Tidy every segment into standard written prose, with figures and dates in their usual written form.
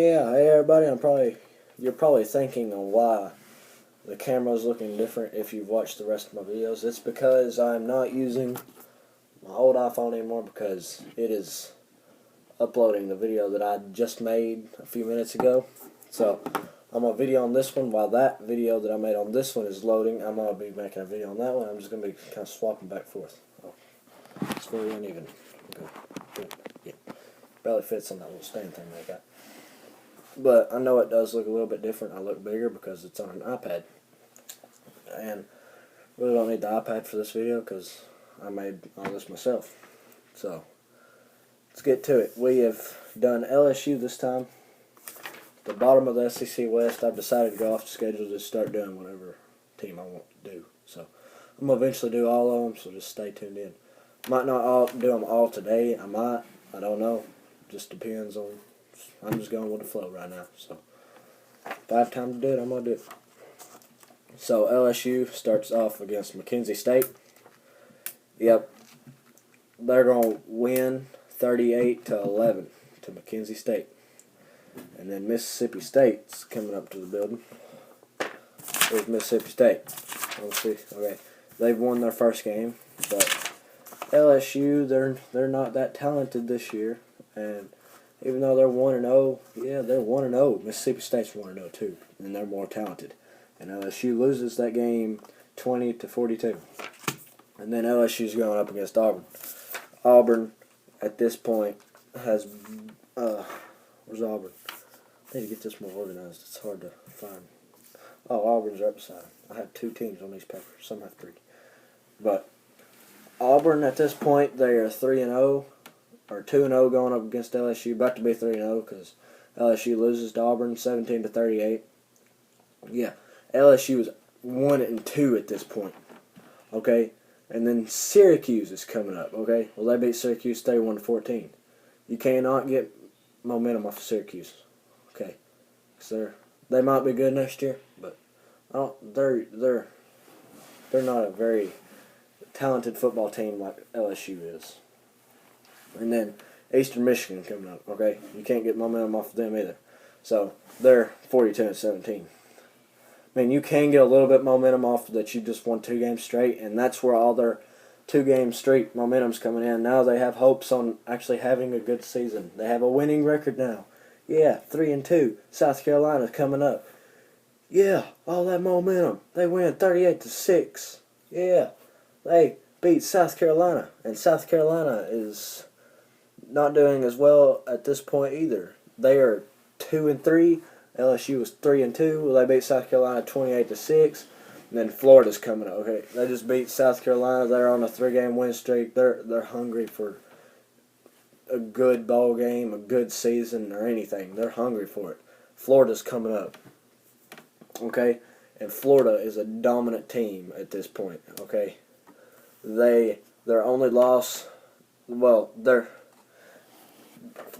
Yeah, hey everybody. You're probably thinking on why the camera's looking different if you've watched the rest of my videos. It's because I'm not using my old iPhone anymore because it is uploading the video that I just made a few minutes ago. So I'm gonna video on this one while that video that I made on this one is loading. I'm gonna be making a video on that one. I'm just gonna be kind of swapping back and forth. Oh, it's very uneven. Good. Yeah, barely fits on that little stand thing they got. But I know it does look a little bit different. I look bigger because it's on an iPad. And really don't need the iPad for this video because I made all this myself. So, let's get to it. We have done LSU this time. The bottom of the SEC West. I've decided to go off the schedule to start doing whatever team I want to do. So, I'm going to eventually do all of them, so just stay tuned in. Might not do them all today. I might. I don't know. Just depends on... I'm just going with the flow right now. So, if I have time to do it, I'm going to do it. So, LSU starts off against Mckenzie State. Yep. They're going to win 38-11 to Mckenzie State. And then Mississippi State's coming up to the building. Here's Mississippi State. Let's see. Okay. They've won their first game. But LSU, they're not that talented this year. And even though they're 1-0, yeah, they're 1-0. Mississippi State's 1-0 too, and they're more talented. And LSU loses that game 20-42. And then LSU's going up against Auburn. Auburn, at this point, has where's Auburn? I need to get this more organized. It's hard to find. Oh, Auburn's right beside. I have two teams on these papers. Some have three. But Auburn, at this point, they are 3-0. Or 2-0 going up against LSU, about to be 3-0 because LSU loses to Auburn 17-38. Yeah, LSU is 1-2 at this point. Okay, and then Syracuse is coming up. Okay, well they beat Syracuse 31-14. You cannot get momentum off of Syracuse. Okay, because they might be good next year, but they're not a very talented football team like LSU is. And then Eastern Michigan coming up, okay? You can't get momentum off of them either. So, they're 42-17. I mean, you can get a little bit momentum off that you just won 2 games straight, and that's where all their 2-game straight momentum's coming in. Now they have hopes on actually having a good season. They have a winning record now. Yeah, 3-2. South Carolina's coming up. Yeah, all that momentum. They win 38-6. Yeah, they beat South Carolina, and South Carolina is not doing as well at this point either. They are 2-3. LSU was 3-2. Well, they beat South Carolina 28-6. And then Florida's coming up. Okay, they just beat South Carolina. They're on a 3-game win streak. They're hungry for a good ball game, a good season, or anything. They're hungry for it. Florida's coming up. Okay, and Florida is a dominant team at this point. Okay, their only loss. Well, they're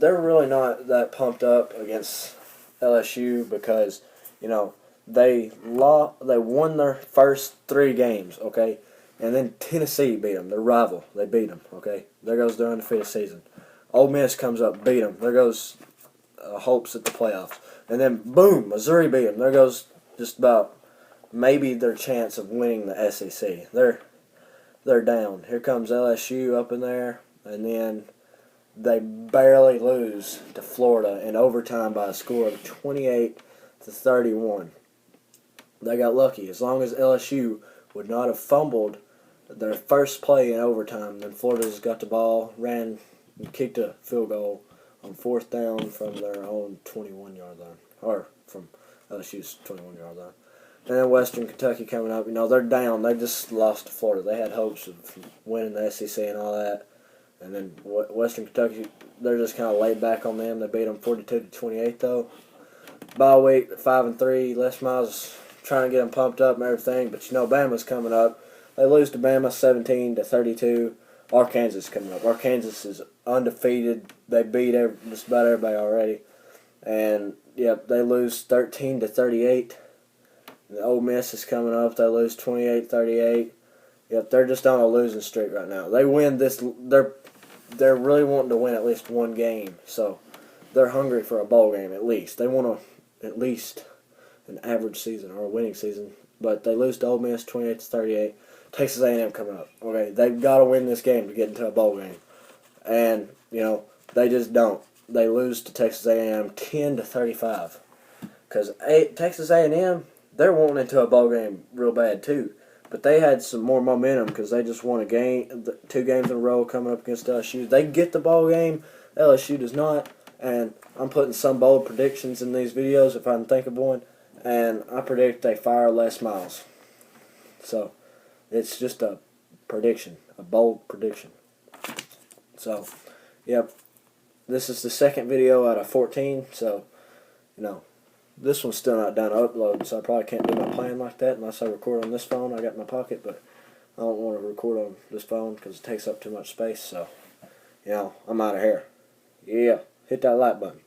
really not that pumped up against LSU because, you know, they won their first 3 games, okay? And then Tennessee beat them, their rival. They beat them, okay? There goes their undefeated season. Ole Miss comes up, beat them. There goes hopes at the playoffs. And then, boom, Missouri beat them. There goes just about maybe their chance of winning the SEC. They're down. Here comes LSU up in there, and then they barely lose to Florida in overtime by a score of 28-31. They got lucky. As long as LSU would not have fumbled their first play in overtime, then Florida's got the ball, ran, and kicked a field goal on 4th down from their own 21-yard line, or from LSU's 21-yard line. And then Western Kentucky coming up. You know, they're down. They just lost to Florida. They had hopes of winning the SEC and all that. And then Western Kentucky, they're just kind of laid back on them. They beat them 42-28 though. Bye week, 5-3. Les Miles trying to get them pumped up and everything, but you know Bama's coming up. They lose to Bama 17-32. Arkansas coming up. Arkansas is undefeated. They beat just about everybody already, and yep, they lose 13-38. The Ole Miss is coming up. They lose 28-38. Yep, they're just on a losing streak right now. They win this. They're really wanting to win at least one game. So they're hungry for a bowl game at least. They want at least an average season or a winning season. But they lose to Ole Miss 28-38. Texas A&M coming up. Okay, they've got to win this game to get into a bowl game, and they just don't. They lose to Texas A&M 10-35. Because Texas A&M, they're wanting into a bowl game real bad too. But they had some more momentum because they just won a game, 2 games in a row coming up against LSU. They get the bowl game. LSU does not. And I'm putting some bold predictions in these videos if I can think of one. And I predict they fire Les Miles. So it's just a prediction, a bold prediction. So, yep. This is the second video out of 14. So, this one's still not done uploading, so I probably can't do my plan like that unless I record on this phone I got in my pocket, but I don't want to record on this phone because it takes up too much space, so, I'm out of here. Yeah, hit that like button.